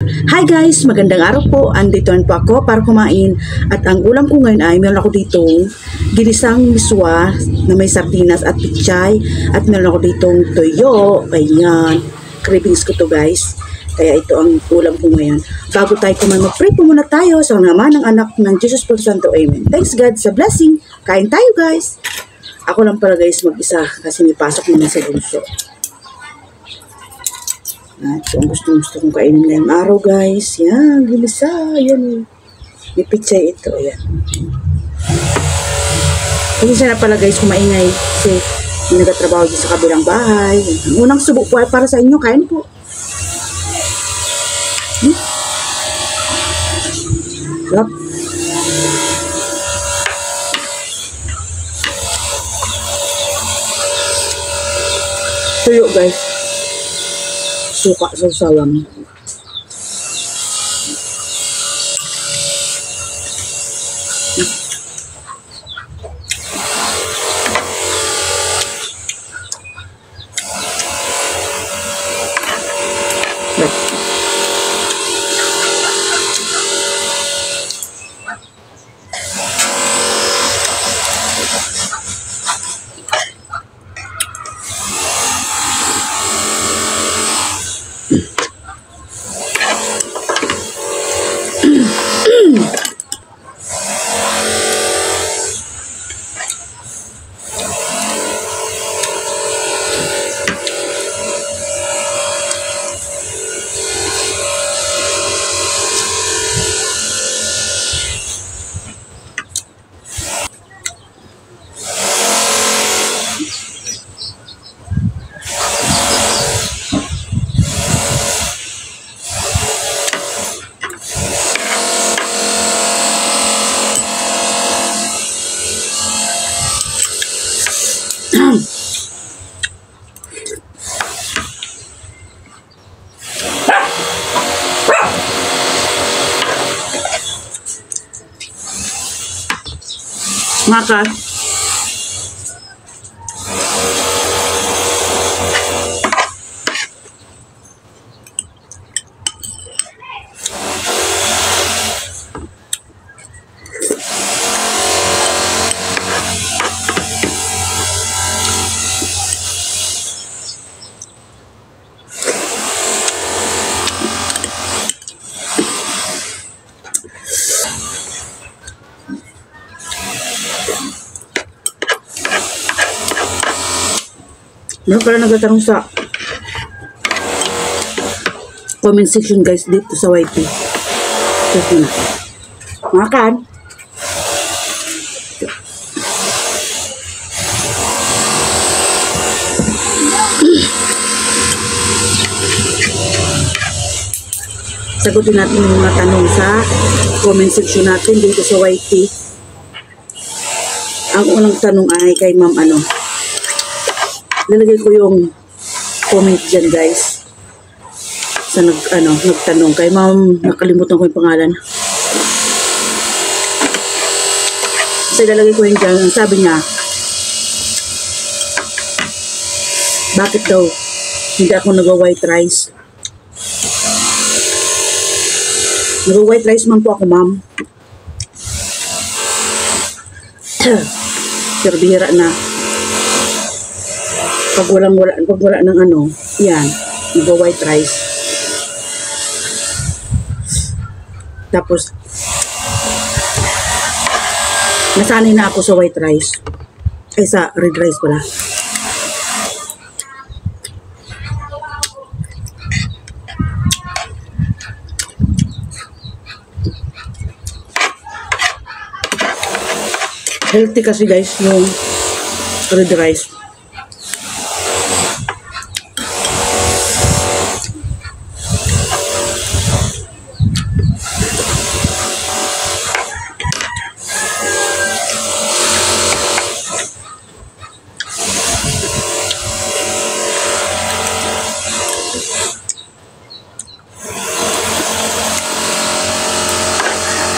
Hi guys! Magandang araw po. Andito po ako para kumain. At ang ulam ko ngayon ay meron ako ditong ginisang miswa na may sardinas at pichay. At meron ako ditong toyo. Ayan. Cravings ko to guys. Kaya ito ang ulam ko ngayon. Bago tayo kumain, mag-pray po muna tayo sa naman ng anak ng Jesus por Santo. Amen. Thanks God sa blessing. Kain tayo guys. Ako lang pala guys mag-isa kasi may pasok naman sa bunso. At so, ang gusto kong kainin ngayong araw guys. Yan, gilisa. Yan. May pichay ito. Yan. Kasi siya na pala guys kumaingay. Kasi may nagatrabaho dito sa kabilang bahay. Ang unang subok po ay para sa inyo. Kain po. Sarap. Tuyo guys. Suka sa sawang. Makan. Meron pala nagtatanong sa comment section guys dito sa YT. Check na. Makan. Sagutin natin yung mga tanong sa comment section natin dito sa YT. Ang unang tanong ay kay Ma'am ano. Lalagay ko yung comment dyan guys sa nagtanong kay Ma'am, nakalimutan ko yung pangalan kasi lalagay ko yung dyan. Ang sabi niya, bakit daw hindi ako nag-white rice? Nag-white rice man po ako Ma'am. Pero bihira na pag wala ng ano, yan, nag-white rice. Tapos, nasanay na ako sa white rice. Ay, sa red rice pala. Healthy kasi guys, yung red rice.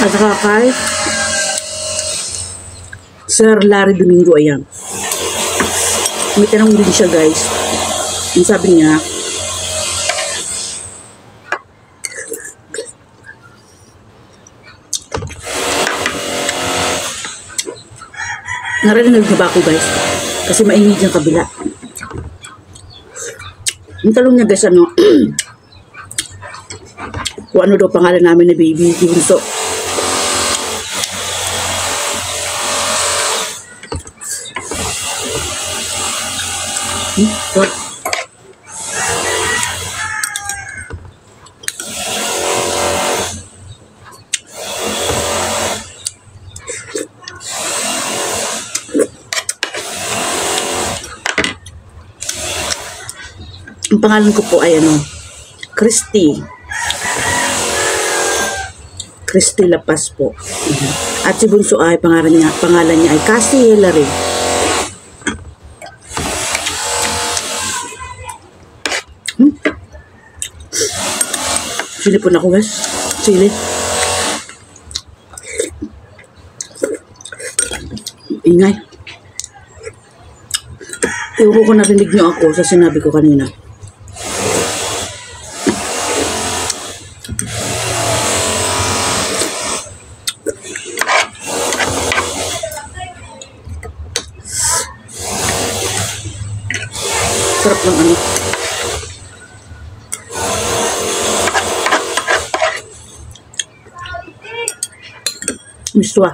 At saka kay Sir Larry Domingo, ayan. May tanong din siya guys. Ang sabi niya, Narinig niyo ba ako guys? Kasi mainit yung kabila. Yung talong niya guys, ano, kung ano daw pangalan namin ni baby, bunso. What? Ang pangalan ko po ay ano, Christy. Christy Lapas po. At si bunso ay pangalan niya ay Cassie Hillary. Sili po na ako guys. Sili. Ingay. Ewan ko narinig niyo ako sa sinabi ko kanina. Sarap ng ano. Miswa.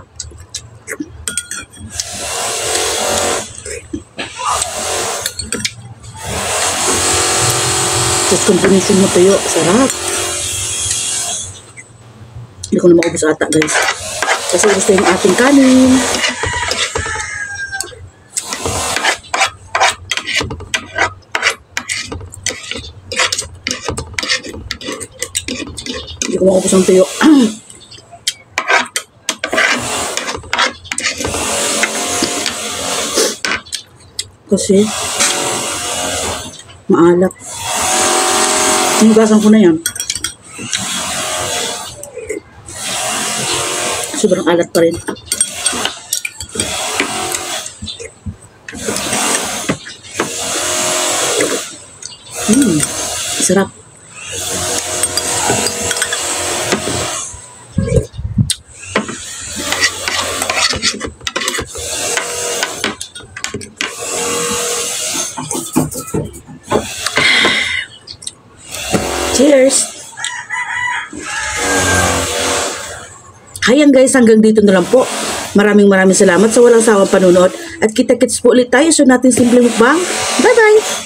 Tapos combination mo tuyo. Sarap. Hindi ko na maubos ata guys. Kasi gusto yung ating kanin. Hindi ko maubos ang tuyo. Kasi maalat. Hinugasan ko na yan. Sobrang alat pa rin. Sarap. Cheers! Ayan guys, hanggang dito na lang po. Maraming salamat sa walang sawang panunood. At kita-kits po ulit tayo sa nating simple mukbang. Bye-bye!